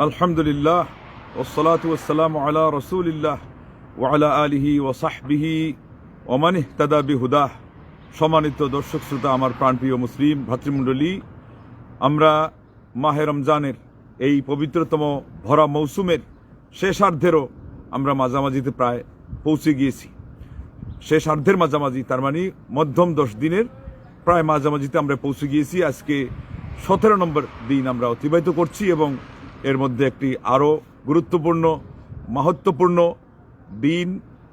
আলহামদুলিল্লাহ ওয়াসসালাতু ওয়াসসালামু আলা রাসূলিল্লাহ ওয়া আলা আলিহি ওয়া সাহবিহি ওয়া মান ইহতাদা বিহুদাহ। সম্মানিত দর্শক শ্রোতা, আমার প্রাণপ্রিয় মুসলিম ভাতৃমণ্ডলী, আমরা মাহে রমজানের এই পবিত্রতম ভরা মৌসুমের শেষার্ধেরও আমরা মাঝামাঝিতে প্রায় পৌঁছে গিয়েছি। শেষার্ধের মাঝামাঝি, তার মানে মধ্যম 10 দিনের প্রায় মাঝামাঝিতে আমরা পৌঁছে গিয়েছি। আজকে 17 নম্বর দিন আমরা অতিবাহিত করছি এবং এর মধ্যে একটি আরও গুরুত্বপূর্ণ মাহাত্ম্যপূর্ণ দিন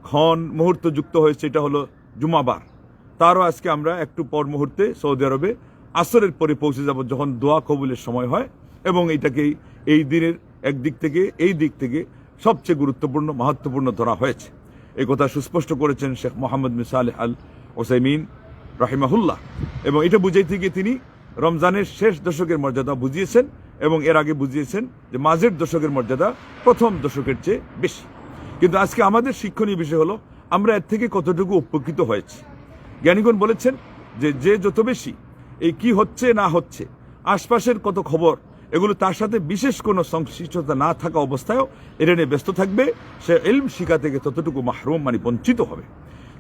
ক্ষণ মুহূর্ত যুক্ত হয়েছে, এটা হলো জুমাবার। তারও আজকে আমরা একটু পর মুহূর্তে সৌদি আরবে আসরের পরে পৌঁছে যাব, যখন দোয়া কবুলের সময় হয়, এবং এটাকেই এই দিনের একদিক থেকে এই দিক থেকে সবচেয়ে গুরুত্বপূর্ণ মাহাত্ম্যপূর্ণ ধরা হয়েছে। এই কথা সুস্পষ্ট করেছেন শেখ মোহাম্মদ বিন সালেহ আল ওসাইমিন রাহিমাহুল্লাহ, এবং এটা বুঝাইতে গিয়ে তিনি রমজানের শেষ দশকের মর্যাদা বুঝিয়েছেন এবং এর আগে বুঝিয়েছেন যে মাঝের দশকের মর্যাদা প্রথম দশকের চেয়ে বেশি। কিন্তু আজকে আমাদের শিক্ষণীয় বিষয় হলো আমরা এর থেকে কতটুকু উপকৃত হয়েছি। জ্ঞানীগণ বলেছেন যে যত বেশি এই কি হচ্ছে না হচ্ছে, আশপাশের কত খবর, এগুলো তার সাথে বিশেষ কোনো সংশ্লিষ্টতা না থাকা অবস্থায়ও এটা নিয়ে ব্যস্ত থাকবে, সে ইলম শিখা থেকে ততটুকু মাহরুম মানে বঞ্চিত হবে,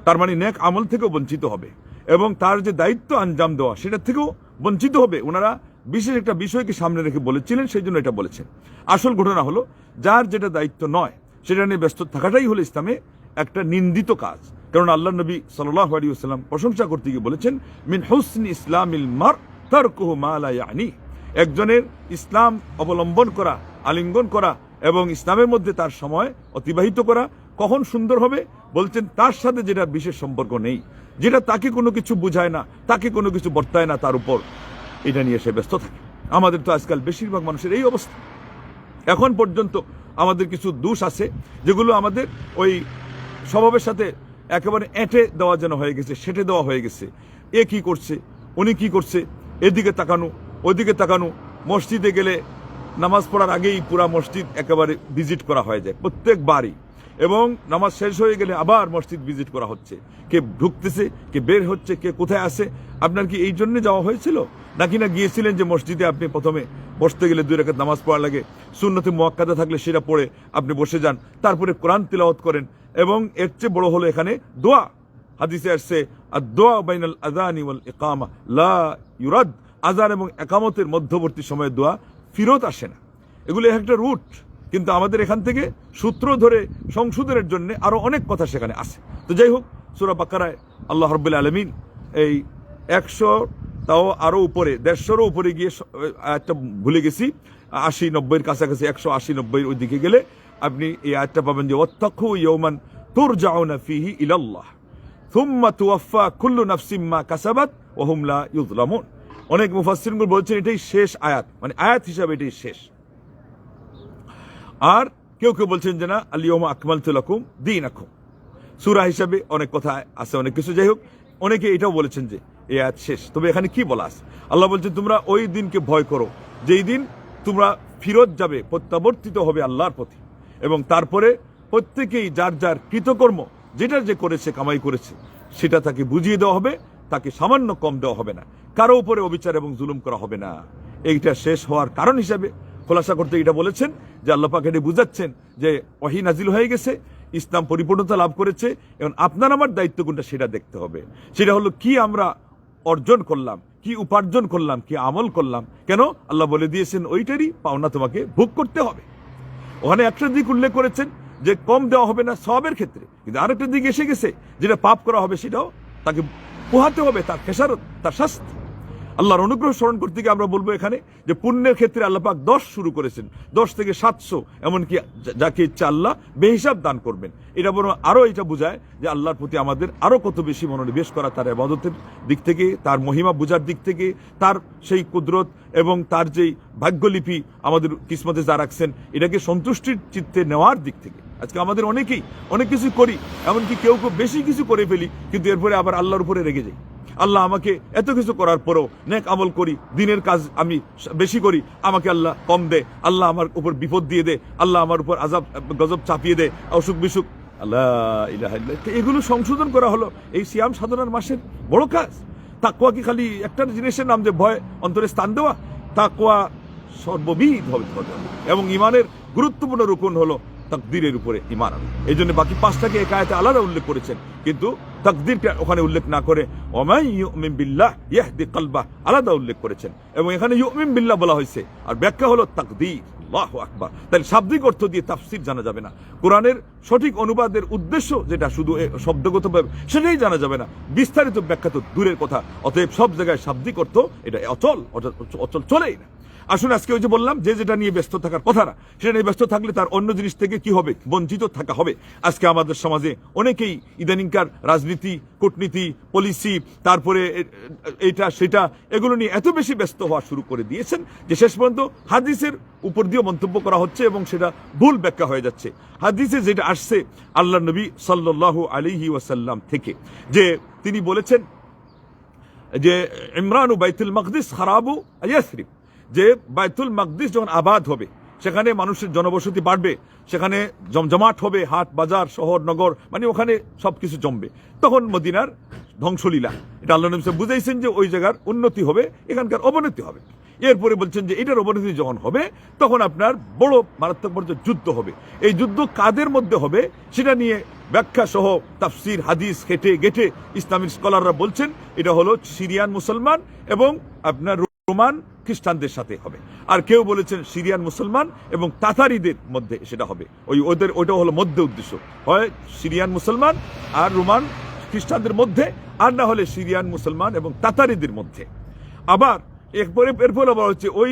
তার মানে নেক আমল থেকেও বঞ্চিত হবে, এবং তার যে দায়িত্ব আঞ্জাম দেওয়া সেটার থেকেও বঞ্চিত হবে। ওনারা বিশেষ একটা বিষয়কে সামনে রেখে বলেছিলেন, সেই জন্য এটা বলেছেন। আসল ঘটনা হলো যার যেটা দায়িত্ব নয় সেটা নিয়ে ব্যস্ত থাকাটাই হলো ইসলামে একটা নিন্দিত কাজ। কারণ আল্লাহ নবী সাল্লাল্লাহু আলাইহি ওয়াসাল্লাম প্রশংসা করতে গিয়ে বলেছেন, মিন হুসনি ইসলামিল মার তারকুহু মা লা ইয়ানি। একজনের ইসলাম অবলম্বন করা, আলিঙ্গন করা এবং ইসলামের মধ্যে তার সময় অতিবাহিত করা কখন সুন্দর হবে বলছেন, তার সাথে যেটা বিশেষ সম্পর্ক নেই, যেটা তাকে কোনো কিছু বুঝায় না, তাকে কোনো কিছু বর্তায় না, তার উপর এটা নিয়ে সে ব্যস্ত থাকে। আমাদের তো আজকাল বেশিরভাগ মানুষের এই অবস্থা। এখন পর্যন্ত আমাদের কিছু দোষ আছে যেগুলো আমাদের ওই স্বভাবের সাথে একেবারে এঁটে দেওয়া যেন হয়ে গেছে, সেটে দেওয়া হয়ে গেছে। এ কি করছে, উনি কি করছে, এদিকে তাকানো ওইদিকে তাকানো। মসজিদে গেলে নামাজ পড়ার আগেই পুরা মসজিদ একেবারে ভিজিট করা হয়ে যায় প্রত্যেকবারই, এবং নামাজ শেষ হয়ে গেলে আবার মসজিদ ভিজিট করা হচ্ছে। কে ঢুকতেছে, কে বের হচ্ছে, কে কোথায় আছে। আপনার কি এই জন্য যাওয়া হয়েছিল নাকি না গিয়েছিলেন যে মসজিদে আপনি প্রথমে বসতে গেলে 2 রাকাত নামাজ পড়া লাগে, সুন্নতে মুআক্কাদা থাকলে সেটা পড়ে আপনি বসে যান, তারপরে কোরআন তিলাওয়াত করেন, এবং এর চেয়ে বড় হলো এখানে দোয়া। হাদিসে আসছে আদ-দুআ বাইনাল আযানি ওয়াল ইকামা লা ইউরাদ। আযান এবং ইকামতের মধ্যবর্তী সময়ে দোয়া ফিরত আসে না। এগুলো একটা রুট, কিন্তু আমাদের এখান থেকে সূত্র ধরে সংশোধনের জন্য আরো অনেক কথা সেখানে আছে। তো যাই হোক, সূরা বাকারায় আল্লাহ রাব্বুল আলামিন এই 100 তাও আরো উপরে 150-এরও উপরে গিয়ে আয়াতটা ভুলে গেছি, 80-90-এর কাছাকাছি, 180-90 ওই দিকে গেলে আপনি এই আয়াতটা পাবেন যে ওয়াত্তাকু ইয়াওমান তুরজাউনা ফীহি ইলাল্লাহ সুম্মা তুওয়াফা কুল্লু নাফসিম মা কাসাবাত ওয়া হুম লা ইউযলামুন। অনেক মুফাসসিরগণ বলছেন এটাই শেষ আয়াত, মানে আয়াত হিসাবে এটাই শেষ। আর কেউ কেউ বলছেন যে না, আল ইয়াউমা আকমালতু লাকুম দীনাকুম। সূরা হিসাবে অনেক কথা আছে, অনেক কিছু। যাই হোক, অনেকে এটাও বলেছেন যে এই আয়াত শেষ। তবে এখানে কি বলা আছে? আল্লাহ বলছেন তোমরা ওই দিনকে ভয় করো যেই দিন তোমরা ফিরত যাবে, প্রত্যাবর্তিত হবে আল্লাহর প্রতি, এবং তারপরে প্রত্যেকেই যার যার কৃতকর্ম যেটা যে করেছে, কামাই করেছে, সেটা তাকে বুঝিয়ে দেওয়া হবে, তাকে সামান্য কম দেওয়া হবে না, কারো উপরে অবিচার এবং জুলুম করা হবে না। এইটা শেষ হওয়ার কারণ হিসাবে খোলাসা করতে এটা বলেছেন যে আল্লাহ পাক এটা বুঝাচ্ছেন যে ওহী নাজিল হয়ে গেছে, ইসলাম পরিপূর্ণতা লাভ করেছে, এবং আপনার আমার দায়িত্ব কোনটা সেটা দেখতে হবে। সেটা হলো কি আমরা অর্জন করলাম, কি উপার্জন করলাম, কি আমল করলাম। কেন আল্লাহ বলে দিয়েছেন ওইটারই পাওনা তোমাকে ভোগ করতে হবে। ওখানে একটা দিক উল্লেখ করেছেন যে কম দেওয়া হবে না সওয়াবের ক্ষেত্রে, কিন্তু আরেকটা দিক এসে গেছে যেটা পাপ করা হবে সেটাও তাকে পোহাতে হবে, তার খেসারত, তার শাস্তি। আল্লাহর অনুগ্রহ স্মরণ করতে গিয়ে আমরা বলবো এখানে যে পুণ্যের ক্ষেত্রে আল্লাহ পাক 10 শুরু করেছেন, 10 থেকে 700, এমনকি যাকে ইচ্ছা আল্লাহ বেহিসাব দান করবেন। এটা বরং আরো এটা বোঝায় যে আল্লাহর প্রতি আমাদের আরো কত বেশি মনোনিবেশ করা, তার ইবাদতের দিক থেকে, তার মহিমা বোঝার দিক থেকে, তার সেই কুদরত এবং তার যেই ভাগ্যলিপি আমাদের কিসমতে যা রাখছেন এটাকে সন্তুষ্টির চিত্তে নেওয়ার দিক থেকে। আজকে আমাদের অনেকেই অনেক কিছু করি, এমনকি কেউ কেউ বেশি কিছু করে ফেলি, কিন্তু এরপরে আবার আল্লাহর উপরে রেগে যাই। আল্লাহ আমাকে এত কিছু করার পরও নেক আমল করি, দিনের কাজ আমি বেশি করি, আমাকে আল্লাহ কম দে, আল্লাহ আমার উপর বিপদ দিয়ে দে, আল্লাহ আমার উপর আযাব গজব চাপিয়ে দে, অসুখ বিসুখ। আল্লাহ ইলাহা ইল্লাল্লাহ। এগুলো সংশোধন করা হলো এই সিয়াম সাধনার মাসের বড় কাজ। তাকওয়া কি খালি একটা জিনিসের নাম যে ভয় অন্তরে স্থান দেওয়া? তাকওয়া সর্ববিধ হবে এবং ইমানের গুরুত্বপূর্ণ রুকন হলো তাকদীরের উপরে ঈমান আনা। এই জন্য বাকি পাঁচটাকে এক আয়াতে আলাদা উল্লেখ করেছেন, কিন্তু তাকদীরকে ওখানে উল্লেখ না করে ওয়ামান ইউমিন বিল্লাহ ইয়াহদি কলবাহ আলাদা উল্লেখ করেছেন, এবং এখানে ইউমিন বিল্লাহ বলা হয়েছে আর ব্যাখ্যা হলো তাকদীর। আল্লাহু আকবার। তাহলে শাব্দিক অর্থ দিয়ে তাফসীর জানা যাবে না, কোরআনের সঠিক অনুবাদের উদ্দেশ্য যেটা শুধু শব্দগতভাবে সেটাই জানা যাবে না, বিস্তারিত ব্যাখ্যা তো দূরের কথা। অতএব সব জায়গায় শাব্দিক অর্থ এটা অচল চলেই না। আসুন আজকে ওই যে বললাম যে যেটা নিয়ে ব্যস্ত থাকার কথা না, সেটা নিয়ে ব্যস্ত থাকলে তার অন্য জিনিস থেকে কি হবে, বঞ্চিত থাকা হবে। আজকে আমাদের সমাজে অনেকেই ইদানিংকার রাজনীতি, কূটনীতি, পলিসি, তারপরে এটা সেটা এগুলো নিয়ে এত বেশি ব্যস্ত হওয়া শুরু করে দিয়েছেন যে শেষ পর্যন্ত হাদিসের উপর দিয়ে মন্তব্য করা হচ্ছে এবং সেটা ভুল ব্যাখ্যা হয়ে যাচ্ছে। হাদিসে যেটা আসছে আল্লাহ নবী সাল্লাল্লাহু আলাইহি ওয়াসাল্লাম থেকে, যে তিনি বলেছেন যে ইমরানু বাইতুল মাকদিস খারাবু ইয়াসরিব, যে বাইতুল মাকদিস যখন আবাদ হবে, সেখানে মানুষের জনবসতি বাড়বে, সেখানে জমজমাট হবে, হাট বাজার শহর নগর, মানে ওখানে সবকিছু জমবে, তখন মদিনার ধ্বংসলীলা এটা আল্লাহ নবী বুঝাইছেন যে ওই জায়গার উন্নতি হবে, এখানকার অবনতি হবে। এরপরে বলছেন যে এটার অবনতি যখন হবে তখন আপনার বড় মারাত্মক পর্যায়ে যুদ্ধ হবে। এই যুদ্ধ কাদের মধ্যে হবে সেটা নিয়ে ব্যাখ্যা সহ তাফসির হাদিস ঘেটে ঘেটে ইসলামিক স্কলাররা বলছেন এটা হলো সিরিয়ান মুসলমান এবং আপনার রোমান খ্রিস্টানদের সাথে হবে। আর কেউ বলেছেন সিরিয়ান মুসলমান এবং তাতারিদের মধ্যে সেটা হবে, ওইটা হলো মধ্যে উদ্দেশ্য, হয় সিরিয়ান মুসলমান আর রোমান খ্রিস্টানদের মধ্যে, আর না হলে সিরিয়ান মুসলমান এবং তাতারিদের মধ্যে। আবার এরপরে বলা হচ্ছে ওই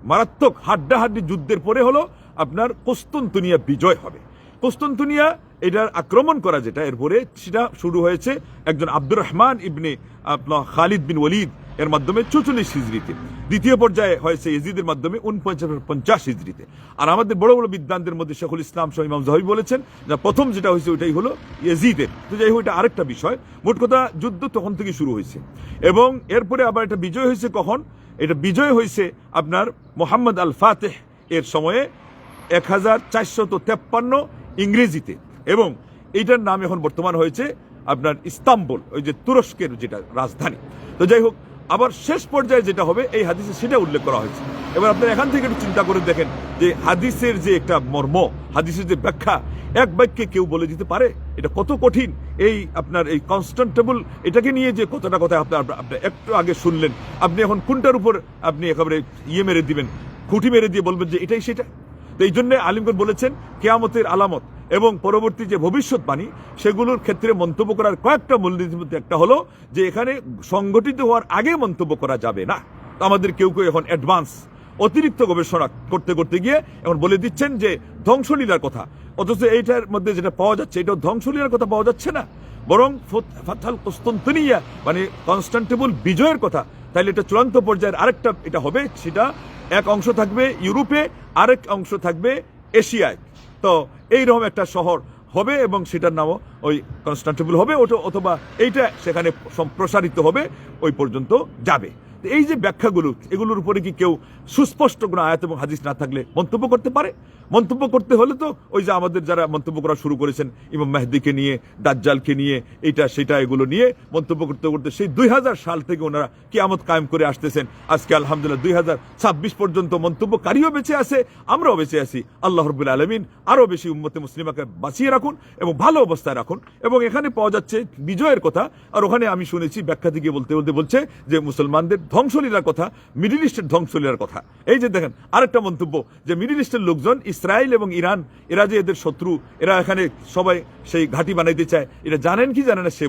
মারাত্মক হাড্ডাহাড্ডি যুদ্ধের পরে হলো আপনার কুস্তুনতুনিয়া বিজয় হবে। কুস্তুনতুনিয়া এটার আক্রমণ করা যেটা এরপরে সেটা শুরু হয়েছে একজন আব্দুর রহমান ইবনে আপনার খালিদ বিন ওয়ালিদ এর মাধ্যমে 44 হিজরিতে, দ্বিতীয় পর্যায়ে হয়েছে ইয়েজিদের মাধ্যমে 49 হিজরিতে। আর আমাদের বড় বড় বিদ্বানদের মধ্যে শেখুল ইসলাম সহ ইমাম যাহাবী বলেছেন যে প্রথম যেটা হয়েছে ওইটাই হলো ইয়েজিদের। তো যাই হোক এটা আরেকটা বিষয়, মোট কথা যুদ্ধ তখন থেকে শুরু হয়েছে এবং এরপরে আবার এটা বিজয় হয়েছে কখন, এটা বিজয় হয়েছে আপনার মোহাম্মদ আল ফাতেহ এর সময়ে 1453 ইংরেজিতে, এবং এইটার নাম এখন বর্তমান হয়েছে আপনার ইস্তাম্বুল, ওই যে তুরস্কের যেটা রাজধানী। তো যাই হোক আবার শেষ পর্যায়ে যেটা হবে এই হাদিসে সেটা উল্লেখ করা হয়েছে। এবার আপনারা এখান থেকে একটু চিন্তা করে দেখেন যে হাদিসের যে একটা মর্ম, হাদিসের যে ব্যাখ্যা এক বাক্যে কেউ বলে দিতে পারে, এটা কত কঠিন। এই আপনার এই কনস্টান্টেবল এটাকে নিয়ে যে কতটা কথা আপনার একটু আগে শুনলেন, আপনি এখন কোনটার উপর আপনি একেবারে মেরে দিবেন, খুঁটি মেরে দিয়ে বলবেন যে এটাই সেটা। তো এই জন্য আলিমগণ বলেছেন কিয়ামতের আলামত এবং পরবর্তী যে ভবিষ্যৎবাণী সেগুলোর ক্ষেত্রে মন্তব্য করার কয়েকটা মূলনীতির মধ্যে একটা হলো যে এখানে সংগঠিত হওয়ার আগে মন্তব্য করা যাবে না। আমাদের কেউ কেউ এখন অ্যাডভান্স অতিরিক্ত গবেষণা করতে করতে গিয়ে এখন বলে দিচ্ছেন যে ধ্বংসলীলার কথা, অথচ এইটার মধ্যে যেটা পাওয়া যাচ্ছে এটা ধ্বংসলীলার কথা পাওয়া যাচ্ছে না, বরং ফাতহাল কুস্তুনতুনিয়া মানে কনস্টান্টিনোপল বিজয়ের কথা। তাহলে এটা চূড়ান্ত পর্যায়ের আরেকটা এটা হবে, সেটা এক অংশ থাকবে ইউরোপে, আরেক অংশ থাকবে এশিয়ায়। তো এইরকম একটা শহর হবে এবং সেটার নামও ওই কনস্টান্টিনোপল হবে, ওটা অথবা এইটা সেখানে সম্প্রসারিত হবে, ওই পর্যন্ত যাবে। এই যে ব্যাখ্যাগুলো এগুলোর উপরে কি কেউ সুস্পষ্ট কোনো আয়াত এবং হাদিস না থাকলে মন্তব্য করতে পারে? মন্তব্য করতে হলে তো ওই যে আমাদের যারা মন্তব্য করা শুরু করেছেন ইমাম মেহদিকে নিয়ে, দাজ্জালকে নিয়ে, এটা সেটা এগুলো নিয়ে মন্তব্য করতে করতে সেই 2000 সাল থেকে ওনারা কিয়ামত কায়েম করে আসতেছেন। আজকে আলহামদুলিল্লাহ 2026 পর্যন্ত মন্তব্যকারীও বেঁচে আছে, আমরাও বেঁচে আছি। আল্লাহ রাব্বুল আলামিন আরো বেশি উম্মতে মুসলিমাকে বাঁচিয়ে রাখুন এবং ভালো অবস্থায় রাখুন। এবং এখানে পাওয়া যাচ্ছে বিজয়ের কথা, আর ওখানে আমি শুনেছি ব্যাখ্যা থেকে বলতে বলতে বলছে যে মুসলমানদের ধ্বংসলীলার কথা, মিডল ইস্টের ধ্বংসলীলার কথা। এই যে দেখেন আরেকটা মন্তব্য যে মিডল ইস্টের লোকজন ইসরায়েল এবং ইরান এরা যে এদের শত্রু, এরা এখানে সবাই সেই ঘাঁটি বানাইতে চায়, এটা জানেন কি জানে না সে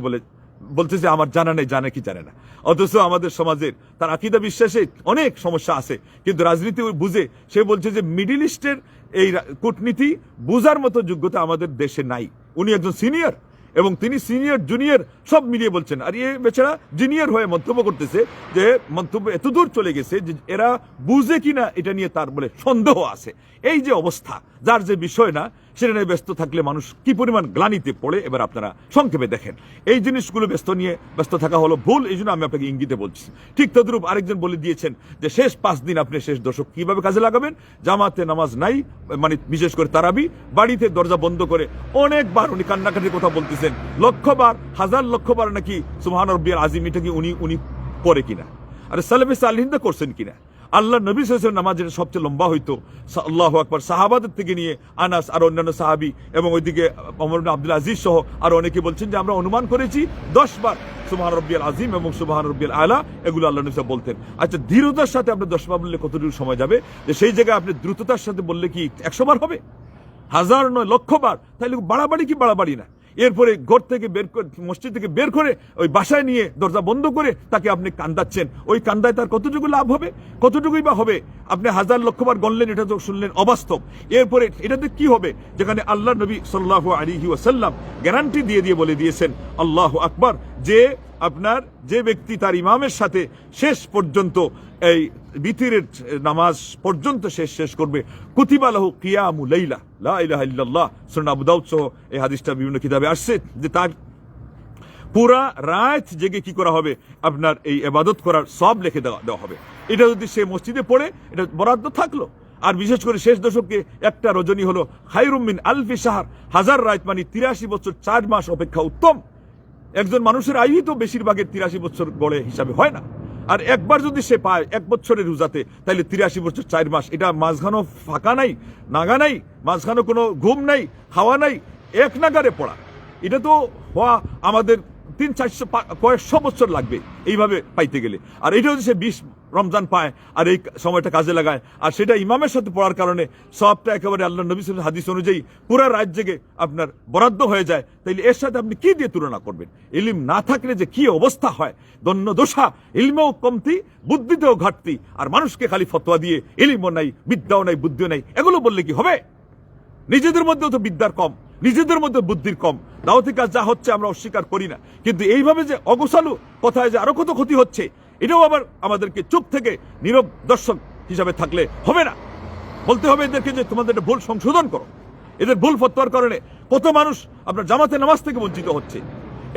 বলছে যে আমার জানা নেই, জানে কি জানে না। অথচ আমাদের সমাজের তার আকীদা বিশ্বাসে অনেক সমস্যা আছে, কিন্তু রাজনীতি বুঝে সে বলছে যে মিডল ইস্টের এই কূটনীতি বুঝার মতো যোগ্যতা আমাদের দেশে নাই। উনি একজন সিনিয়র এবং তিনি সিনিয়র জুনিয়র সব মিলিয়ে বলছেন, আর এ বেচারা জুনিয়র হয়ে মন্তব্য করতেছে যে মন্তব্য এত দূর চলে গেছে যে এরা বুঝে কিনা এটা নিয়ে তার বলে সন্দেহ আছে। এই যে অবস্থা, যার যে বিষয় না সেটা নিয়ে ব্যস্ত থাকলে মানুষ কি পরিমাণ গ্লানিতে পড়ে, এবার আপনারা সংক্ষেপে দেখেন। এই জিনিসগুলো ব্যস্ত থাকা হলো ভুল, এই জন্য আমি আপনাকে ইঙ্গিতে বলছি। ঠিক তদ্রূপ আরেকজন বলে দিয়েছেন যে শেষ 5 দিন আপনি শেষ দশক কিভাবে কাজে লাগাবেন। জামাতে নামাজ নাই, মানে বিশেষ করে তারাবি, বাড়িতে দরজা বন্ধ করে অনেকবার উনি কান্নাকাটির কথা বলতেছেন, লক্ষবার, হাজার লক্ষবার নাকি সুবহান রাব্বিয়াল আযীম, এটা কি উনি করে কিনা, আরে সালেফে সালেহিনরা করছেন কিনা। আল্লাহ নবী সাল্লাল্লাহু আলাইহি ওয়াসাল্লাম নামাজ যেটা সবচেয়ে লম্বা হইতো, আল্লাহু আকবার, সাহাবাদের থেকে নিয়ে আনাস আর অন্যান্য সাহাবী এবং ওইদিকে ওমর ইবনে আব্দুল আজিজ সহ আর অনেকে বলছেন যে আমরা অনুমান করেছি 10 বার সুবহান রাব্বিয়াল আযীম এবং সুবহান রাব্বিয়াল আলা এগুলো আল্লাহ নবী সাল্লাল্লাহু আলাইহি ওয়াসাল্লাম বলতেন। আচ্ছা, ধীরতার সাথে আপনি 10 বার বললে কতটুকু সময় যাবে? যে সেই জায়গায় আপনি দ্রুততার সাথে বললে কি 100 বার হবে? 1000 নয়, লক্ষ বার। তাইলে বাড়াবাড়ি কি বাড়াবাড়ি না? এরপরে ঘর থেকে বের করে, মসজিদ থেকে বের করে ওই বাসায় নিয়ে দরজা বন্ধ করে তাকে আপনি কান্দাচ্ছেন। ওই কান্দায় তার কতটুকু লাভ হবে? কতটুকুই বা হবে? আপনি 1000 লক্ষ বার গণলেন, এটা তো শুনলেন অবাস্তব। এরপরে এটাতে কি হবে? যেখানে আল্লাহ নবী সাল্লাল্লাহু আলাইহি ওয়াসাল্লাম গ্যারান্টি দিয়ে বলে দিয়েছেন, আল্লাহু আকবার, যে আপনার যে ব্যক্তি তার ইমামের সাথে শেষ পর্যন্ত এই বিতিরের নামাজ পর্যন্ত শেষ করবে, কুতিবা লাহু কিয়ামু লাইলা, লা ইলাহা ইল্লাল্লাহ, সুনান আবু দাউদ সহ এই হাদিসটা বিভিন্ন কিতাবে আসছে যে তার পুরা রাত জেগে কি করা হবে? আপনার এই ইবাদত করার সব লিখে দেওয়া হবে। এটা যদি সে মসজিদে পড়ে, এটা বরাদ্দ থাকলো। আর বিশেষ করে শেষ দশকে একটা রজনী হলো খায়রুম মিন আলফি শাহর, 1000 রাত মানে 83 বছর 4 মাস অপেক্ষা উত্তম। একজন মানুষের আয়ু তো বেশিরভাগের 83 বছর গড়ে হিসাবে হয় না। আর একবার যদি সে পায় 1 বছরের রোজাতে, তাহলে 83 বছর 4 মাস, এটা মাঝখানো ফাঁকা নাই, নাগা নাই, মাঝখানো কোনো ঘুম নাই, খাওয়া নাই, এক নাগারে পড়া। এটা তো হওয়া আমাদের 300-400 কয়েকশো বছর লাগবে এইভাবে পাইতে গেলে। আর এটা যদি সে 20 রমজান পায় আর এই সময়টা কাজে লাগায়, আর সেটা ইমামের সাথে পড়ার কারণে সবটা একেবারে আল্লাহ নবী সাল্লাল্লাহু হাদিস অনুযায়ী পুরা রাত জেগে আপনার বরাদ্দ হয়ে যায়, তাইলে এর সাথে আপনি কি দিয়ে তুলনা করবেন? ইলম না থাকলে যে কি অবস্থা হয়, দন্য দোষা, ইলমেও কমতি, বুদ্ধিতেও ঘাটতি, আর মানুষকে খালি ফতোয়া দিয়ে ইলমও নাই, বিদ্যাও নাই, বুদ্ধিও নাই, এগুলো বললে কি হবে? নিজেদের মধ্যেও তো বিদ্যার কম, নিজেদের মধ্যে বুদ্ধির কম। দাওয়াতি কাজ যা হচ্ছে আমরা অস্বীকার করি না, কিন্তু এইভাবে যে অগোছালু কথায় যে আরো কত ক্ষতি হচ্ছে, এটাও আবার আমাদেরকে চুপ থেকে নীরব দর্শক হিসাবে থাকলে হবে না। বলতে হবে এদেরকে যে তোমাদের ভুল সংশোধন করো। এদের ভুল ফতোয়ার কারণে কত মানুষ আপনার জামাতে নামাজ থেকে বঞ্চিত হচ্ছে।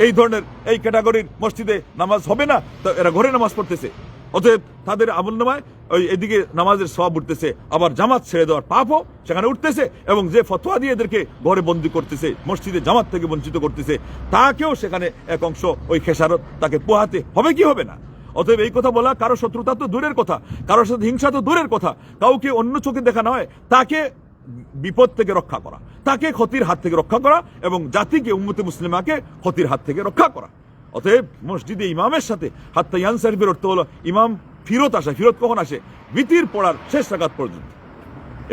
এই ধরনের এই ক্যাটাগরির মসজিদে নামাজ হবে না, তো এরা ঘরে নামাজ পড়তেছে, অতএব তাদের আমলনামায় ওই এদিকে নামাজের সওয়াব উঠতেছে, আবার জামাত ছেড়ে দেওয়ার পাপও সেখানে উঠতেছে, এবং যে ফতোয়া দিয়ে এদেরকে ঘরে বন্দী করতেছে, মসজিদে জামাত থেকে বঞ্চিত করতেছে, তাকেও সেখানে এক অংশ ওই খেসারত তাকে পোহাতে হবে কি হবে না? অতএব এই কথা বলা, কারো শত্রুতা তো দূরের কথা, কারোর সাথে হিংসা তো দূরের কথা, কাউকে অন্য চোখে দেখা নয়, তাকে বিপদ থেকে রক্ষা করা, তাকে ক্ষতির হাত থেকে রক্ষা করা, এবং জাতিকে, উম্মতে মুসলিমাকে ক্ষতির হাত থেকে রক্ষা করা। অতএব মসজিদে ইমামের সাথে হাত্তা ইয়ানসারিফের অর্থ হলো ইমাম ফিরত আসে। ফিরত কখন আসে? বিতির পড়ার শেষ রাকাত পর্যন্ত।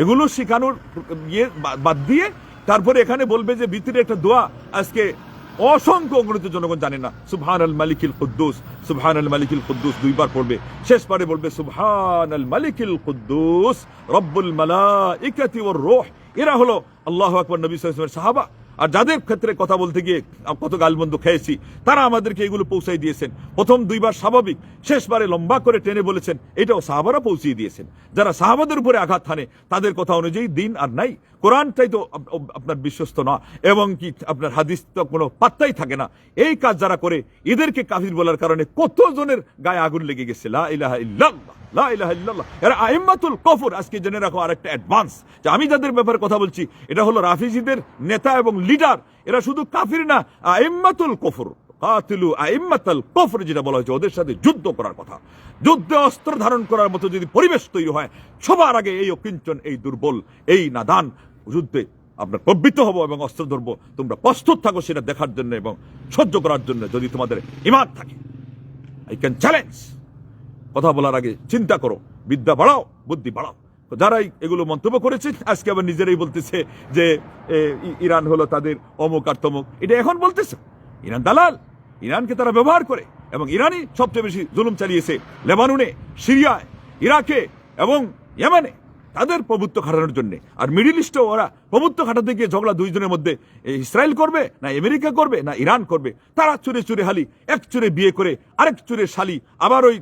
এগুলো শিখানোর বাদ দিয়ে তারপরে এখানে বলবে যে বিতিরে একটা দোয়া আজকে অসংখ্য অগণিত জনগণ জানে না, সুবহানাল মালিকিল কুদ্দুস, সুবহানাল মালিকিল কুদ্দুস 2 বার পড়বে, শেষ পারে বলবে সুবহানাল মালিকিল কুদ্দুস রব্বুল মালাইকাতি ওয়ার রূহ। এরা হলো আল্লাহু আকবার নবী সাল্লাল্লাহু আলাইহি ওয়াসাল্লামের সাহাবা। আর যাদের ক্ষেত্রে কথা বলতে গিয়ে কত গালমন্দ খেয়েছি, তারা আমাদেরকে এগুলো পৌঁছাই দিয়েছেন। প্রথম 2 বার স্বাভাবিক, শেষবারে লম্বা করে টেনে বলেছেন, এটাও সাহাবারা পৌঁছিয়ে দিয়েছেন। যারা সাহাবাদের উপরে আঘাত হানে, তাদের কথা অনুযায়ী দিন আর নাই, কোরআনটাই তো আপনার বিশ্বস্ত না, এবং কি আপনার হাদিস তো কোনো পাত্তাই থাকে না। এই কাজ যারা করে, এদেরকে কাফির বলার কারণে কত জনের গায়ে আগুন লেগে গেছে। লা ইলাহা ইল্লাল্লাহ, লা ইলাহা ইল্লাল্লাহ। এরা আইম্মাতুল কুফর। আজকে জেনে রাখো আরেকটা অ্যাডভান্স, যে আমি যাদের ব্যাপারে কথা বলছি, এটা হলো রাফিজিদের নেতা এবং লিডার। এরা শুধু কাফির না, আইম্মাতুল কুফর, কাতিলু আইম্মাতুল কুফর, যেটা বলা হয়েছে, ওদের সাথে যুদ্ধ করার কথা। যুদ্ধে অস্ত্র ধারণ করার মতো যদি পরিবেশ তৈরি হয়, সবার আগে এই অকিঞ্চন, এই দুর্বল, এই নাদান যুদ্ধে আমরা প্রবৃত্ত হব এবং অস্ত্র ধরবো। তোমরা প্রস্তুত থাকো সেটা দেখার জন্য এবং সহ্য করার জন্য, যদি তোমাদের ঈমান থাকে। I can challenge. কথা বলার আগে চিন্তা করো, বিদ্যা বাড়াও, বুদ্ধি বাড়াও। যারাই এগুলো মন্তব্য করেছে, আজকে আবার নিজেরাই বলতেছে যে ইরান হলো তাদের অমুক আর তমুক। এটা এখন বলতেছে ইরান দালাল, ইরানকে তারা ব্যবহার করে, এবং ইরানই সবচেয়ে বেশি জুলুম চালিয়েছে লেবাননে, সিরিয়ায়, ইরাকে এবং ইয়েমেনে, তাদের প্রভুত্ব খাটানোর জন্য। আর মিডিল ইস্টেও ওরা প্রভুত্ব খাটাতে গিয়ে ঝগড়া দুইজনের মধ্যে, ইসরায়েল করবে না আমেরিকা করবে না ইরান করবে। তারা চুরে চুরে হালি, এক চুরে বিয়ে করে আরেক চুরে শালি, আবার ওই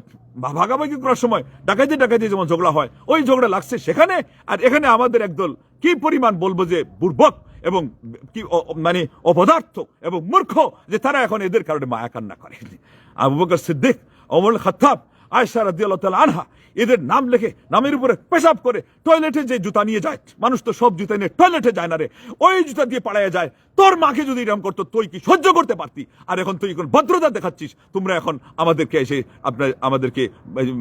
ভাগাভাগি করার সময় ডাকাইতে ডাকাইতে যেমন ঝগড়া হয়, ওই ঝগড়া লাগছে সেখানে। আর এখানে আমাদের একদল কি পরিমাণ বলবো যে বুর্বক এবং কি মানে অপদার্থ এবং মূর্খ, যে তারা এখন এদের কারণে মায়া কান্না করে। আবু বকর সিদ্দিক, ওমর খাত্তাব, আয়েশা রাদিয়াল্লাহু তাআলা আনহা এদের নাম লেখে নামের উপরে পেশাব করে টয়লেটে যে জুতা নিয়ে যায়, মানুষ তো সব জুতা নিয়ে টয়লেটে যায় না রে, ওই জুতা দিয়ে পালাইয়া যায়। তোর মাকে যদি এরকম করতো তুই কি সহ্য করতে পারতি? আর এখন তুই এখন ভদ্রতা দেখাচ্ছিস, তোমরা এখন আমাদেরকে এসে আমাদেরকে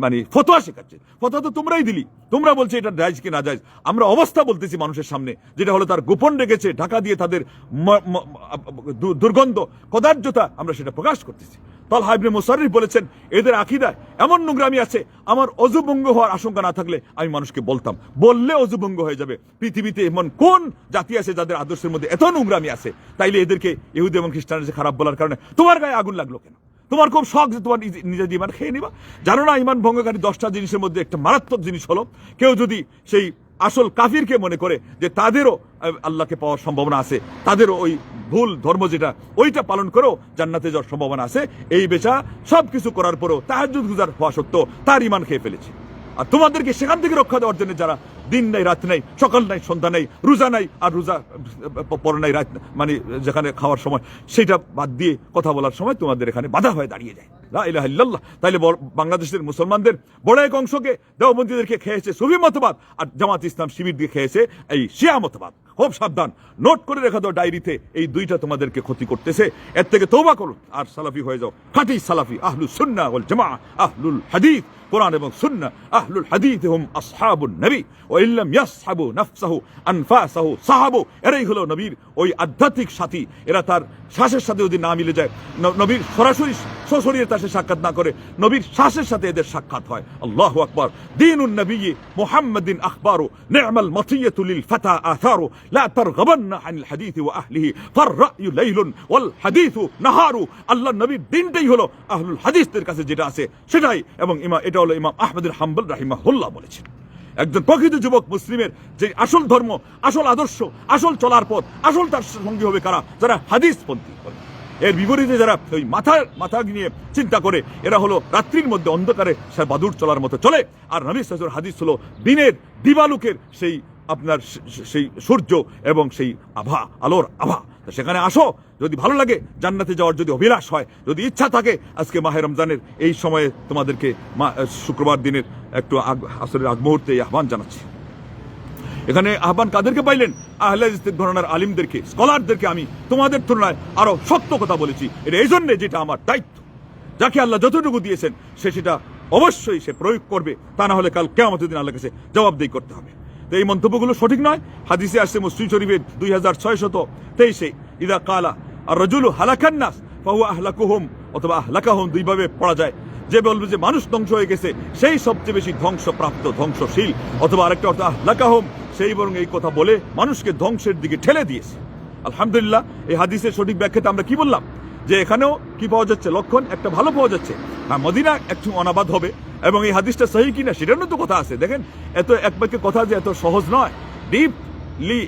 মানে ফতোয়া শেখাচ্ছিস। ফতোয়া তো তোমরাই দিলি, তোমরা বলছে এটা জায়েজ কি না জায়েজ। আমরা অবস্থা বলতেছি মানুষের সামনে, যেটা হলো তার গোপন রেখেছে, ঢাকা দিয়ে তাদের দুর্গন্ধ কদার্যতা আমরা সেটা প্রকাশ করতেছি। তালহা ইবনে মুসাররিফ বলেছেন, এদের আকীদায় এমন নোংরামি আছে, আমার অযু ভঙ্গ হওয়ার আশঙ্কা না থাকলে আমি মানুষকে বলতাম, বললে অযু ভঙ্গ হয়ে যাবে। পৃথিবীতে এমন কোন জাতি আছে যাদের আদর্শের মধ্যে এত নোংরামি আছে? তাইলে এদেরকে ইহুদি এবং খ্রিস্টানদের খারাপ বলার কারণে তোমার গায়ে আগুন লাগলো কেন? তোমার খুব শখ যে তোমার নিজের ইমান খেয়ে নিবা। জানো না ইমান ভঙ্গকারী 10টা জিনিসের মধ্যে একটা মারাত্মক জিনিস হলো, কেউ যদি সেই আসল কাফিরকে মনে করে যে তাদেরও আল্লাহকে পাওয়ার সম্ভাবনা আছে, তাদেরও ওই ভুল ধর্ম যেটা ওইটা পালন করেও জান্নাতে যাওয়ার সম্ভাবনা আছে, এই বেচা সবকিছু করার পরেও তাহাজ্জুদ গুজার হওয়া সত্ত্বেও তার ইমান খেয়ে ফেলেছে। আর তোমাদেরকে সেখান থেকে রক্ষা দেওয়ার জন্য যারা দিন নাই রাত নাই, সকাল নাই সন্ধ্যা নাই, রোজা নাই আর রোজা পরে নাই রাত, মানে যেখানে খাওয়ার সময় সেটা বাদ দিয়ে কথা বলার সময় তোমাদের এখানে বাধা হয়ে দাঁড়িয়ে যায়। লা ইলাহা ইল্লাল্লাহ। তাইলে বাংলাদেশের মুসলমানদের বড় এক অংশকে দেওবন্দীদেরকে খেয়েছে সুফি মতবাদ, আর জামাত ইসলাম শিবির দিয়ে খেয়েছে এই শিয়া মতবাদ। খুব সাবধান, নোট করে রেখা দাও ডায়েরিতে, এই দুইটা তোমাদেরকে ক্ষতি করতেছে। এর থেকে তওবা করো আর সালাফি হয়ে যাও, খাঁটি সালাফি, আহলুস সুন্নাহ ওয়াল জামাআহ, আহলুল হাদিস। কোরআন এবং সুন্নাহ, আহলুল হাদিস হুম আসহাবুন নবী ওয়া ইল্লাম ইয়াসহাবু নাফসাহু আনফাসাহু সাহাবু। এরাই হলো নবীর ওই আধ্যাত্মিক সাথী। এরা তার শ্বাসের সাথে যদি না মিলে যায়, নবীর সরাসরি সশরীরে তার সাথে সাক্ষাৎ না করে, নবীর শ্বাসের সাথে এদের সাক্ষাৎ হয়। আল্লাহু আকবার। দীনুন নবী মুহাম্মাদিন আখবারু নি'মাল মাতিয়াতু লিল ফাতা আথারু লা তারগাবান্না আনিল হাদিস ওয়া আহলিহি ফাররায়ু লাইলুন ওয়াল হাদিসু নাহারু। আল্লাহর নবীর দিনটাই হলো আহলুল হাদিসদের কাছে যেটা আছে সেটাই, এবং এটা হলো ইমাম আহমদ বিন হাম্বল রাহিমাহুল্লাহ বলেছেন। একজন প্রকৃত যুবক মুসলিমের যে আসল ধর্ম, আসল আদর্শ, আসল চলার পথ, আসল তার সঙ্গী হবে কারা? যারা হাদিসপন্থী। এর বিপরীতে যারা ওই মাথা নিয়ে চিন্তা করে, এরা হলো রাত্রির মধ্যে অন্ধকারে সে বাদুর চলার মতো চলে। আর নবী সাল্লাল্লাহু আলাইহি ওয়াসাল্লাম হাদিস হলো দিনের দিবালুকের সেই আপনার সেই সূর্য এবং সেই আভা, আলোর আভা। সেখানে আসো, যদি ভালো লাগে, জান্নাতে যাওয়ার যদি অভিলাষ হয়, যদি ইচ্ছা থাকে, আজকে মাহে রমজানের এই সময়ে তোমাদেরকে শুক্রবার দিনের একটু আসরের আগ মুহূর্তে এই আহ্বান জানাচ্ছি। এখানে আহ্বান কাদেরকে পাইলেন? আহলে হাদিস ঘরানার আলিমদেরকে, স্কলারদেরকে। আমি তোমাদের তুলনায় আরো শক্ত কথা বলেছি, এটা এই জন্যে যেটা আমার দায়িত্ব। যাকে আল্লাহ যতটুকু দিয়েছেন সে সেটা অবশ্যই সে প্রয়োগ করবে, তা না হলে কাল কিয়ামতের দিন আল্লাহর কাছে জবাবদিহি করতে হবে। তো এই মন্তব্যগুলো সঠিক নয়। হাদিসে আসছে মুসলিম শরীফের 2623 ইদা কালা আর রাজুলু হালাকান নাস ফাহুয়া আহলাকুহুম, অথবা আহলাকাহুম দুইভাবে পড়া যায়। যে বলবে যে মানুষ ধ্বংস হয়ে গেছে সেই সবচেয়ে বেশি ধ্বংসপ্রাপ্ত, ধ্বংসশীল, অথবা আরেকটা অর্থ আহলাকাহুম, সেই বরং এই কথা বলে মানুষকে ধ্বংসের দিকে ঠেলে দিয়েছে। আলহামদুলিল্লাহ, এই হাদিসের সঠিক ব্যাখ্যাতে আমরা কি বললাম? যে এখানেও কি পাওয়া যাচ্ছে? লক্ষণ একটা ভালো পাওয়া যাচ্ছে। হ্যাঁ, মদিনা একটু অনাবাদ হবে, এবং এই হাদিসটা সহি কিনা সেটারও তো কথা আছে। দেখেন, এত এক বাক্যে কথা যে এত সহজ নয়। ডিপলি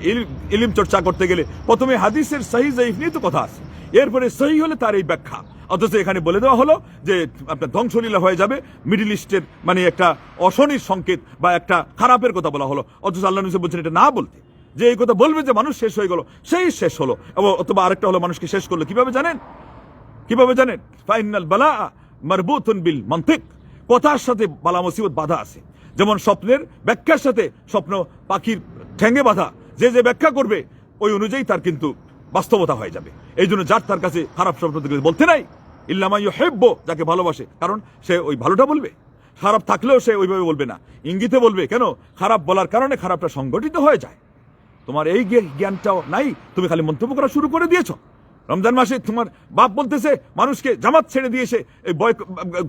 ইলম চর্চা করতে গেলে প্রথমে হাদিসের সহি জয়ীফ নিয়ে তো কথা আছে, এরপরে সহি হলে তার এই ব্যাখ্যা। অথচ এখানে বলে দেওয়া হলো যে আপনার ধ্বংসলীলা হয়ে যাবে, মিডল ইস্টের মানে একটা অশনির সংকেত বা একটা খারাপের কথা বলা হলো। অথচ আল্লাহ নবী বলছেন এটা না বলতে, যে এই কথা বলবে যে মানুষ শেষ হয়ে গেল, সেই শেষ হলো। অথবা আরেকটা হলো মানুষকে শেষ করলো কিভাবে জানেন? ফাইনাল বালা মারবুতুন বিল মানতিক, কথার সাথে বালা মুসিবত বাধা আছে। যেমন স্বপ্নের ব্যাখ্যার সাথে স্বপ্ন পাখির ঠ্যাঙ্গে বাধা, যে ব্যাখ্যা করবে ওই অনুযায়ী তার কিন্তু বাস্তবতা হয়ে যাবে। এই জন্য যার তার কাছে খারাপ স্বপ্ন বলতে নাই, ইল্লামা ইউহিব্বু, যাকে ভালোবাসে, কারণ সে ওই ভালোটা বলবে। খারাপ থাকলেও সে ওইভাবে বলবে না, ইঙ্গিতে বলবে। কেন? খারাপ বলার কারণে খারাপটা সংগঠিত হয়ে যায়। তোমার এই জ্ঞানটাও নাই, তুমি খালি মন্তব্য করা শুরু করে দিয়েছো। রমজান মাসে তোমার বাপ বলতেছে মানুষকে জামাত ছেড়ে দিয়েছে,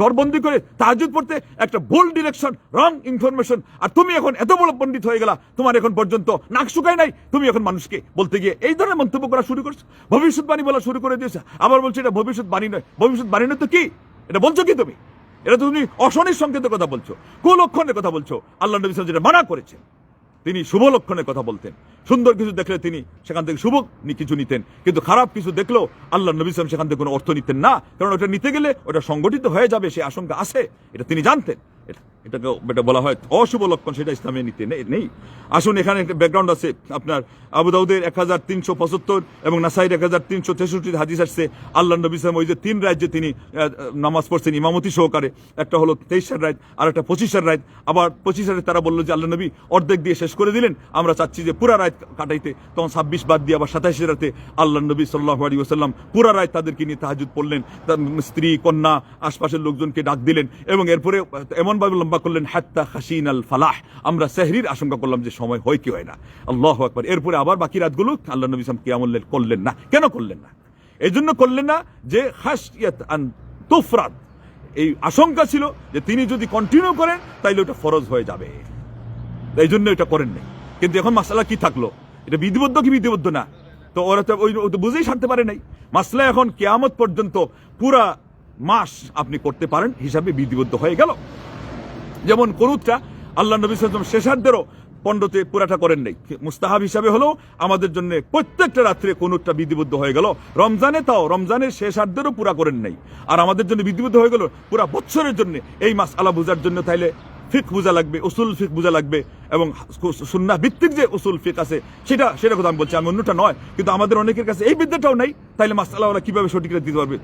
ঘরবন্দি করে তাহাজ্জুদ পড়তে, একটা ভুল ডিরেকশন, রং ইনফরমেশন। আর তুমি এখন এত বড় পণ্ডিত হয়ে গেলা, তোমার এখন পর্যন্ত নাক শুকায় নাই, তুমি এখন মানুষকে বলতে গিয়ে এই ধরনের মন্তব্য করা শুরু করছো, ভবিষ্যৎবাণী বলা শুরু করে দিয়েছে। আবার বলছে এটা ভবিষ্যৎবাণী নয়। ভবিষ্যৎবাণী নয় তো কি? এটা বলছো কি তুমি? এটা তো তুমি অশনির সংকেতের কথা বলছো, কুলক্ষণের কথা বলছো। আল্লাহ নবী সাল্লাল্লাহু আলাইহি ওয়াসাল্লাম যেটা মানা করেছেন, তিনি শুভ লক্ষণের কথা বলতেন। সুন্দর কিছু দেখলে তিনি সেখান থেকে শুভ কিছু নিতেন, কিন্তু খারাপ কিছু দেখলেও আল্লাহ নবী সাল্লাল্লাহু আলাইহি ওয়াসাল্লাম সেখান থেকে কোনো অর্থ নিতেন না, কারণ ওটা নিতে গেলে ওটা সংগঠিত হয়ে যাবে সে আশঙ্কা আছে, এটা তিনি জানতেন। এটাকে এটা বলা হয় অশুভ লক্ষণ, সেটা ইসলামে নিতে নেই। আসুন, এখানে একটা ব্যাকগ্রাউন্ড আছে। আপনার আবু দাউদের 1375 এবং নাসাইর 1363 হাদিস আসছে। আল্লাহ নবী সাল্লাল্লাহু আলাইহি ওয়াসাল্লাম ওই যে 3 রাত যে তিনি নামাজ পড়ছেন ইমামতি সহকারে, একটা হলো 23 রাত আর একটা 25 রাত। আবার 25 রাতে তারা বললো যে আল্লাহ নবী অর্ধেক দিয়ে শেষ করে দিলেন, আমরা চাচ্ছি যে পুরা রাত কাটাইতে। তখন 26 বাদ দিয়ে আবার 27 রাতে আল্লাহ নবী সাল্লাল্লাহু আলাইহি ওয়াসাল্লাম পুরা রাত তাদেরকে নিয়ে তাহাজ্জুদ পড়লেন, তার স্ত্রী কন্যা আশপাশের লোকজনকে ডাক দিলেন এবং এরপরে এমনভাবে লম্বা করলেন হাত্তা খাসিনাল ফালাহ, আমরা সেহরির আশঙ্কা করলাম যে সময় হয় কি হয় না। আল্লাহু আকবার। এরপরে আবার বাকি রাতগুলো আল্লাহ নবী সাল্লাল্লাহু আলাইহি ওয়াসাল্লাম কিয়ামুল লাইল করলেন না। কেন করলেন না? এই জন্য করলেন না যে খাশিয়াত আন তুফরাদ, এই আশঙ্কা ছিল যে তিনি যদি কন্টিনিউ করেন তাইলে ওটা ফরজ হয়ে যাবে, এই জন্য এটা করেন নাই। কিন্তু এখন মাসআলা কি থাকলো, এটা বিধিবদ্ধ কি বিধিবদ্ধ না? তো ওরা তো ওই বুঝেই সারতে পারে নাই। মাসলা এখন কিয়ামত পর্যন্ত পুরা মাস আপনি করতে পারেন হিসাবে বিধিবদ্ধ হয়ে গেল। যেমন কুনুতটা আল্লাহ নবী সাল্লাল্লাহু আলাইহি ওয়াসাল্লাম শেষার্ধেরও 15তে পুরাটা করেন নাই, মুস্তাহাব হিসাবে হলো আমাদের জন্য প্রত্যেকটা রাত্রে কুনুতটা বিধিবদ্ধ হয়ে গেল। রমজানে তাও রমজানের শেষার্ধেরও পুরা করেন নাই, আর আমাদের জন্য বিধিবদ্ধ হয়ে গেল পুরা বছরের জন্য। এই মাসআলা বোঝার জন্য তাইলে ফিক বোঝা লাগবে, উসুল ফিক বোঝা লাগবে, এবং সুন্নাহ ভিত্তিক যে উসুল ফিক আছে সেটা কথা আমি বলছি, আমি অন্যটা নয়। কিন্তু আমাদের অনেকের কাছে এই বিদ্যাটাও নাই, তাইলে মাসআলা ওরা কিভাবে সঠিক দিতে পারবে?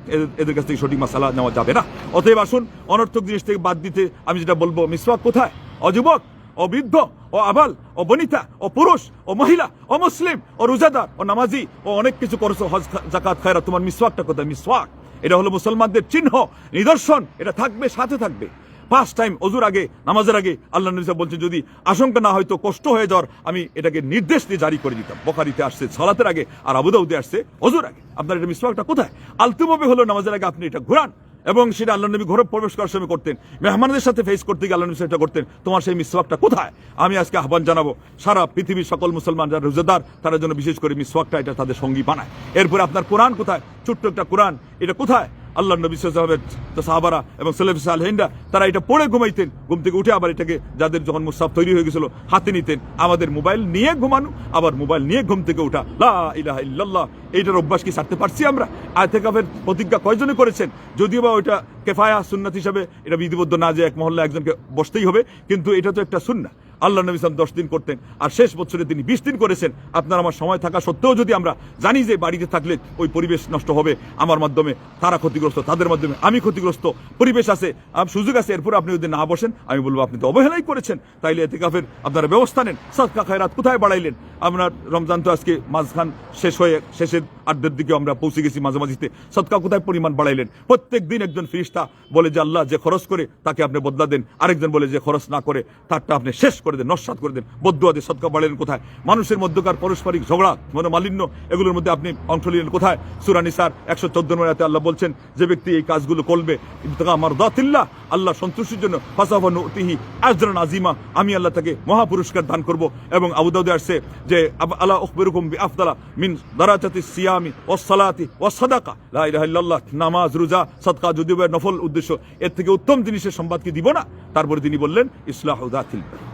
এদের কাছ থেকে সঠিক মাসআলা নেওয়া যাবে না। অতএব আসুন, অনর্থক জিনিস থেকে বাদ দিতে আমি যেটা বলবো, মিসওয়াক কোথায়? অযুবক, ও বৃদ্ধ, ও আবাল, ও বনিতা, ও পুরুষ, ও মহিলা, ও মুসলিম, ও রোজাদার, ও নামাজি, ও অনেক কিছু করছো, হজ যাকাত খায়রাত, তোমার মিসওয়াকটা কোথায়? মিসওয়াক এটা হলো মুসলমানদের চিহ্ন, নিদর্শন, এটা থাকবে, সাথে থাকবে। 5 টাইম অজুর আগে, নামাজের আগে আল্লাহ নবী সাল্লাল্লাহু আলাইহি ওয়াসাল্লাম বলছেন যদি আশঙ্কা না হয়তো, কষ্ট হয়ে যাওয়ার, আমি এটাকে নির্দেশ দিয়ে জারি করে দিতাম। বুখারীতে আসছে সালাতের আগে, আর আবু দাউদে আসছে অজুর আগে। আপনার এটা মিসওয়াকটা কোথায়? আলতুভাবে হলো নামাজের আগে আপনি এটা ঘোরান, এবং সেটা আল্লাহ নবী ঘরে প্রবেশ করার সময় করতেন, মেহমানদের সাথে ফেস করতে গিয়ে আল্লাহ নবী সেটা করতেন। তোমার সেই মিসওয়াকটা কোথায়? আমি আজকে আহ্বান জানাবো সারা পৃথিবীর সকল মুসলমান যারা রোজাদার, তারা যেন বিশেষ করে মিসওয়াকটা এটা তাদের সঙ্গী বানায়। এরপরে আপনার কোরআন কোথায়? ছোট্ট একটা কোরআন, এটা কোথায়? আল্লাহ নবী সাল্লাল্লাহু আলাইহি ওয়াসাল্লামের সাহাবারা এবং সালেফ সালেহিনরা তারা এটা পড়ে ঘুমাইতেন, ঘুম থেকে উঠে আবার এটাকে, যাদের যখন মুসাফ তৈরি হয়ে গেছিল, হাতে নিতেন। আমাদের মোবাইল নিয়ে ঘুমানো, আবার মোবাইল নিয়ে ঘুম থেকে ওঠা, লা ইলাহা ইল্লাল্লাহ, এইটার অভ্যাস কি ছাড়তে পারছি আমরা? ইতিকাফের প্রতিজ্ঞা কয়জনে করেছেন? যদিও বা ওইটা কেফায়া সুন্নাত হিসাবে এটা বিধিবদ্ধ না যে এক মহল্লা একজনকে বসতেই হবে, কিন্তু এটা তো একটা সুন্নাহ। আল্লাহ নবী সাল্লাল্লাহু আলাইহি ওয়াসাল্লাম 10 দিন করতেন, আর শেষ বছরে তিনি 20 দিন করেছেন। আপনার আমার সময় থাকা সত্ত্বেও যদি আমরা জানি যে বাড়িতে থাকলে ওই পরিবেশ নষ্ট হবে, আমার মাধ্যমে তারা ক্ষতিগ্রস্ত, তাদের মাধ্যমে আমি ক্ষতিগ্রস্ত, পরিবেশ আছে, সুযোগ আছে, এরপর আপনি যদি না বসেন, আমি বলবো আপনি তো অবহেলাই করেছেন। তাইলে ইতিকাফের আপনারা ব্যবস্থা নেন। সাদকা খায়রাত কোথায় বাড়াইলেন? আপনার রমজান তো আজকে মাঝখান শেষ হয়ে, শেষের আর্ধের দিকে আমরা পৌঁছে গেছি, মাঝামাঝিতে সাদকা কোথায় পরিমাণ বাড়াইলেন? প্রত্যেক দিন একজন ফেরেশতা বলে যে আল্লাহ যে খরচ করে তাকে আপনি বদলা দেন, আরেকজন বলে যে খরচ না করে তারটা আপনি শেষ করে দেন, নস্যাৎ করে দেন। বদুয়া দিয়ে সাদকা বাড়াইলেন কোথায়? মানুষের মধ্যকার পারস্পরিক ঝগড়া, মনোমালিন্য, এগুলোর মধ্যে আপনি অংশ নিলেন কোথায়? সূরা নিসার 114 নম্বর আয়াতে আল্লাহ বলছেন যে ব্যক্তি এই কাজগুলো করবে ইবতিগা মারদাতিল্লাহ, আল্লাহ সন্তুষ্টির জন্য, ফাসাফা নুতিহি আজরান আযীমা, আমি আল্লাহ তাকে মহা পুরস্কার দান করব। এবং আবু দাউদে আসছে যে আলা উখবিরুকুম বিআফদালা মিন দারাজাতিস সিয়ামি ওয়াস সালাতি ওয়াস সাদাকা, লা ইলাহা ইল্লাল্লাহ, নামাজ, রোজা, সাদকা যদিও নফল উদ্দেশ্য, এর থেকে উত্তম জিনিসের সংবাদ কি দিব না? তারপরে তিনি বললেন ইসলাহু যাতিল বাইন,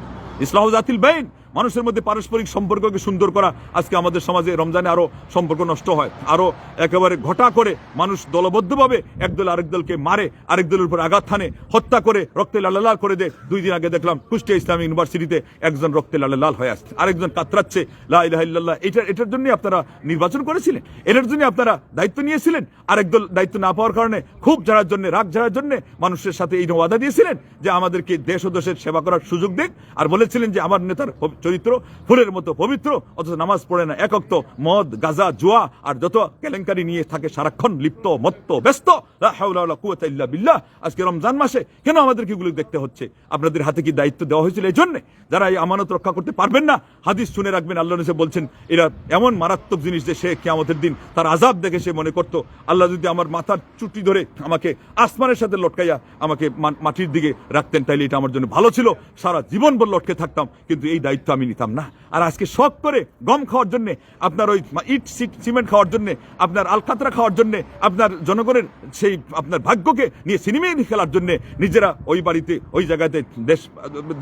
ইসলাহু যাতিল বাইন, মানুষের মধ্যে পারস্পরিক সম্পর্ককে সুন্দর করা। আজকে আমাদের সমাজে রমজানে আরো সম্পর্ক নষ্ট হয়, আরো একেবারে ঘটা করে মানুষ দলবদ্ধভাবে একদল আরেক দলকে মারে, আরেক দলের উপর আঘাত হানে, হত্যা করে, রক্তে লাল করে দেয়। 2 দিন আগে দেখলাম কুষ্টিয়া ইসলামী ইউনিভার্সিটিতে একজন রক্তে লাল হয়ে আসছে, আরেকজন কাতরাচ্ছে। লা ইলাহা ইল্লাল্লাহ, এটার জন্য আপনারা নির্বাচন করেছিলেন, এটার জন্য আপনারা দায়িত্ব নিয়েছিলেন। আরেক দল দায়িত্ব না পাওয়ার কারণে ক্ষোভ ঝাড়ার জন্য, রাগ ঝাড়ার জন্য মানুষের সাথে এই ওয়াদা দিয়েছিলেন যে আমাদেরকে দেশ ও দেশের সেবা করার সুযোগ দেন, আর বলেছিলেন যে আমার নেতার চরিত্র ফুলের মতো পবিত্র, অথচ নামাজ পড়ে না, একক তো মদ, গাঁজা, জুয়া আর যত কেলেঙ্কারি নিয়ে থাকে, সারাক্ষণ লিপ্ত, মত্ত, ব্যস্ত। লা হাওলা ওয়ালা কুওয়াতা ইল্লা বিল্লাহ। আজকে রমজান মাসে কেন আমাদেরকে এগুলো দেখতে হচ্ছে? আপনাদের হাতে কি দায়িত্ব দেওয়া হয়েছিল এই জন্য? যারা এই আমানত রক্ষা করতে পারবেন না, হাদিস শুনে রাখবেন, আল্লাহ নবী বলছেন এরা এমন মারাত্মক জিনিস যে সে কিয়ামতের দিন তার আযাব দেখে সে মনে করতো আল্লাহ যদি আমার মাথার চুটি ধরে আমাকে আসমানের সাথে লটকাইয়া আমাকে মাটির দিকে রাখতেন, তাইলে এটা আমার জন্য ভালো ছিল, সারা জীবন বল লটকে থাকতাম, কিন্তু এই দায়িত্ব আমি নিতাম না। আর আজকে শখ করে গম খাওয়ার জন্য, আপনার ওই ইট সিমেন্ট খাওয়ার জন্য, আপনার আলকাতরা খাওয়ার জন্য, আপনার জনগণের সেই আপনার ভাগ্যকে নিয়ে সিনেমা খেলার জন্য, নিজেরা ওই বাড়িতে ওই জায়গাতে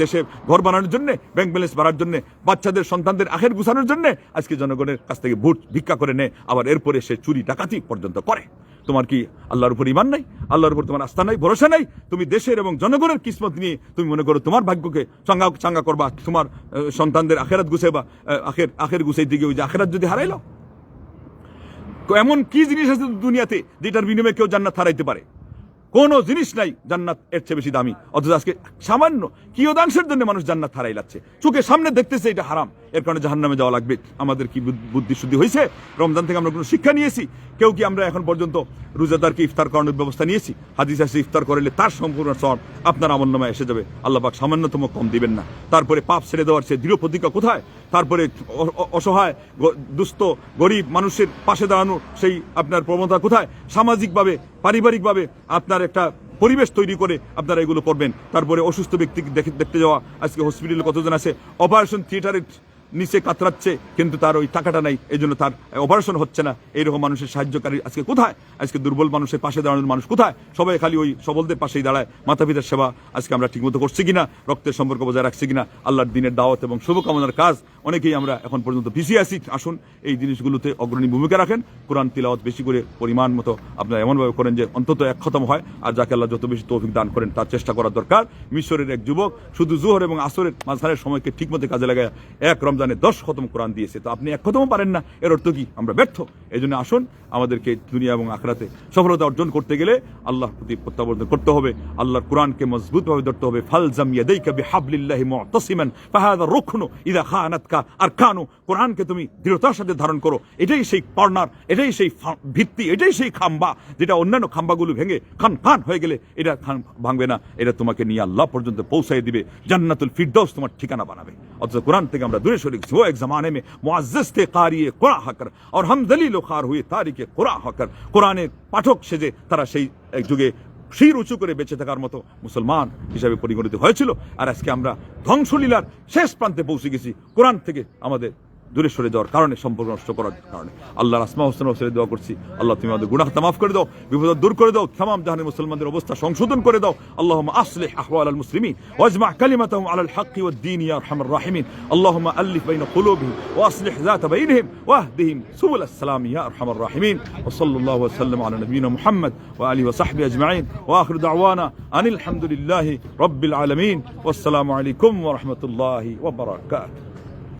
দেশে ঘর বানানোর জন্য, ব্যাংক ব্যালেন্স বাড়ার জন্য, বাচ্চাদের সন্তানদের আখের গুছানোর জন্য আজকে জনগণের কাছ থেকে ভোট ভিক্ষা করে নেয়, আবার এরপরে সে চুরি ডাকাতি পর্যন্ত করে। তোমার কি আল্লাহর উপর ঈমান নাই? আল্লাহর উপর তোমার আস্থা নাই, ভরসা নাই? তুমি দেশের এবং জনগণের কিসমত নিয়ে তুমি মনে করো তোমার ভাগ্যকে চাঙ্গা করবা, তোমার সন্তানদের আখেরাত গুছাইবা, আখের গুছাইতে গিয়ে ওই যে আখেরাত যদি হারাইলো। এমন কি জিনিস আছে দুনিয়াতে যেটার বিনিময়ে কেউ জান্নাত হারাইতে পারে? কোনো জিনিস নাই জান্নাত এর চেয়ে বেশি দামি। অথচ আজকে সামান্য কিয়দাংশের জন্য মানুষ জান্নাত হারাই যাচ্ছে, চোখের সামনে দেখতেছে এটা হারাম, এর কারণে জাহান্নামে যাওয়া লাগবে। আমাদের কি বুদ্ধি শুদ্ধি হয়েছে? রমজান থেকে আমরা কোনো শিক্ষা নিয়েছি? কেউ কি আমরা এখন পর্যন্ত রোজাদারকে ইফতার করানোর ব্যবস্থা নিয়েছি? হাদিস আছে ইফতার করলে তার সম্পূর্ণ সব আপনার আমলনামায় এসে যাবে, আল্লাহ পাক সামান্যতম কম দিবেন না। তারপরে পাপ ছেড়ে দেওয়ার সে দৃঢ় প্রতিজ্ঞা কোথায়? তারপরে অসহায় দুস্থ গরিব মানুষের পাশে দাঁড়ানো সেই আপনার প্রবণতা কোথায়? সামাজিকভাবে পারিবারিকভাবে আপনার একটা পরিবেশ তৈরি করে আপনারা এগুলো করবেন। তারপরে অসুস্থ ব্যক্তিকে দেখতে যাওয়া, আজকে হসপিটালে কতজন আছে অপারেশন থিয়েটারের নিচে কাতরাচ্ছে, কিন্তু তার ওই টাকাটা নাই, এই জন্য তার অপারেশন হচ্ছে না। এইরকম মানুষের সাহায্যকারী আজকে কোথায়? আজকে দুর্বল মানুষের পাশে দাঁড়ানোর মানুষ কোথায়? সবাই খালি ওই সবলদের পাশেই দাঁড়ায়। মাতা পিতার সেবা আজকে আমরা ঠিকমতো করছি কিনা? রক্তের সম্পর্ক বজায় রাখছি কিনা? আল্লাহর দিনের দাওয়াত এবং শুভকামনার কাজ অনেকেই আমরা এখন পর্যন্ত পিছিয়ে আছি। আসুন এই জিনিসগুলোতে অগ্রণী ভূমিকা রাখেন, কোরআন তিলাওয়াত বেশি করে পরিমাণ মতো আপনারা এমনভাবে করেন যে অন্তত এক খতম হয়, আর যাকে আল্লাহ যত বেশি তৌফিক দান করেন তার চেষ্টা করার দরকার। মিশরের এক যুবক শুধু জোহর এবং আসরের মাঝখানের সময়কে ঠিকমতো কাজে লাগায় এক রমজানে 10 খতম কোরআন দিয়েছে। তো আপনি এক খতমও পারেন না, এর অর্থ কি? আমরা ব্যর্থ। এই জন্য আসুন আমাদেরকে দুনিয়া এবং আখিরাতে সফলতা অর্জন করতে গেলে আল্লাহর প্রতি প্রত্যাবর্তন করতে হবে, আল্লাহর কোরআনকে মজবুতভাবে ধরতে হবে। ফালজাম ইয়াদাইকা বিহাবলিল্লাহি মুতাসিমান ফাহাদা রুকনু ইযা খানাতকা আরকানু। কোরআনকে তুমি দৃঢ়তার সাথে ধারণ করো, এটাই সেই কর্নার, এটাই সেই ভিত্তি, এটাই সেই খাম্বা, যেটা অন্যান্য খাম্বাগুলো ভেঙে খান হয়ে গেলে এটা ভাঙবে না, এটা তোমাকে নিয়ে আল্লাহ পর্যন্ত পৌঁছায় দিবে, জান্নাতুল ফিরদাউস তোমার ঠিকানা বানাবে। অথচ কোরআন থেকে আমরা দূরে সরে গেছি। वो एक जमाने में मुअज्जज थे कारिए कुरान हकर और हम दलील खार हुए तारिके कुरान हकर। কোরআনের পাঠক সেজে তারা সেই এক যুগে শির উঁচু করে বেঁচে থাকার মতো মুসলমান হিসাবে পরিগণিত হয়েছিল। আর আজকে আমরা ধ্বংসলীলার শেষ প্রান্তে পৌঁছে গেছি কোরআন থেকে আমাদের দূরে সরে যাওয়ার কারণে, সম্পর্ক নষ্ট করার কারণে। আল্লাহর আসমা হোসেন হোসেনের দোয়া করছি, আল্লাহ তুমি আমাদের গুনাহটা মাফ করে দাও, বিপদ দূর করে দাও, তামাম জাহানের মুসলমানদের অবস্থা সংশোধন করে দাও। আল্লাহুম্মা আসলিহ আহওয়াল আল মুসলিমিন ওয়াজমা কালিমাতাহুম আলাল হক ওয়াদ দ্বীন ইয়া আরহামার রাহিমিন। আল্লাহুম্মা আলিফ বাইনা কুলুবিহিম ওয়া আসলিহ যাতা বাইনহিম ওয়াহদিহিম সুবুল আসসালাম ইয়া আরহামার রাহিমিন। ওয়া সাল্লাল্লাহু ওয়া সাল্লাম আলা নবিয়িনা মুহাম্মদ ওয়া আলিহি ওয়া সাহবিহি আজমাইন ওয়া আখিরু দাওয়ানা আনিল হামদুলিল্লাহি রাব্বিল আলামিন। ওয়াসসালামু আলাইকুম ওয়া রাহমাতুল্লাহি ওয়া বারাকাতুহু।